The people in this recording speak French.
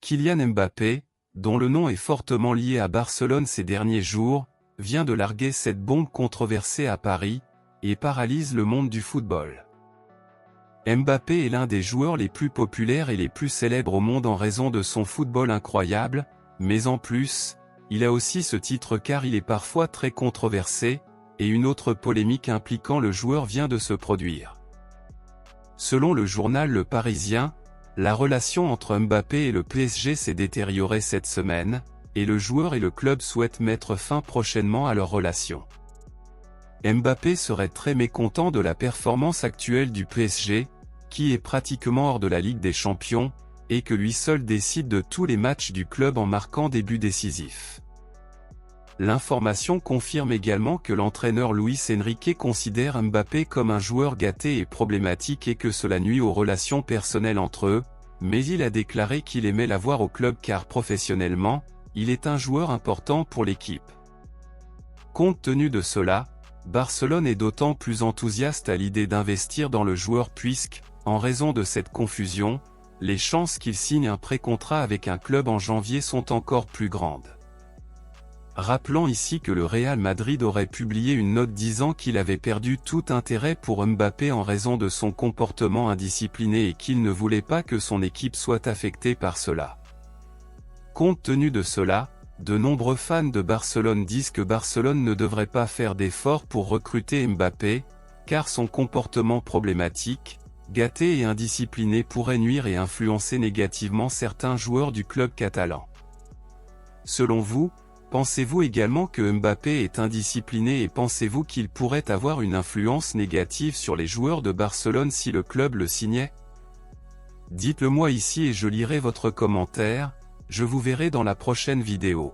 Kylian Mbappé, dont le nom est fortement lié à Barcelone ces derniers jours, vient de larguer cette bombe controversée à Paris, et paralyse le monde du football. Mbappé est l'un des joueurs les plus populaires et les plus célèbres au monde en raison de son football incroyable, mais en plus, il a aussi ce titre car il est parfois très controversé, et une autre polémique impliquant le joueur vient de se produire. Selon le journal Le Parisien, la relation entre Mbappé et le PSG s'est détériorée cette semaine, et le joueur et le club souhaitent mettre fin prochainement à leur relation. Mbappé serait très mécontent de la performance actuelle du PSG, qui est pratiquement hors de la Ligue des Champions, et que lui seul décide de tous les matchs du club en marquant des buts décisifs. L'information confirme également que l'entraîneur Luis Enrique considère Mbappé comme un joueur gâté et problématique et que cela nuit aux relations personnelles entre eux, mais il a déclaré qu'il aimait l'avoir au club car professionnellement, il est un joueur important pour l'équipe. Compte tenu de cela, Barcelone est d'autant plus enthousiaste à l'idée d'investir dans le joueur puisque, en raison de cette confusion, les chances qu'il signe un pré-contrat avec un club en janvier sont encore plus grandes. Rappelons ici que le Real Madrid aurait publié une note disant qu'il avait perdu tout intérêt pour Mbappé en raison de son comportement indiscipliné et qu'il ne voulait pas que son équipe soit affectée par cela. Compte tenu de cela, de nombreux fans de Barcelone disent que Barcelone ne devrait pas faire d'efforts pour recruter Mbappé, car son comportement problématique, gâté et indiscipliné pourrait nuire et influencer négativement certains joueurs du club catalan. Selon vous, pensez-vous également que Mbappé est indiscipliné et pensez-vous qu'il pourrait avoir une influence négative sur les joueurs de Barcelone si le club le signait? Dites-le moi ici et je lirai votre commentaire, je vous verrai dans la prochaine vidéo.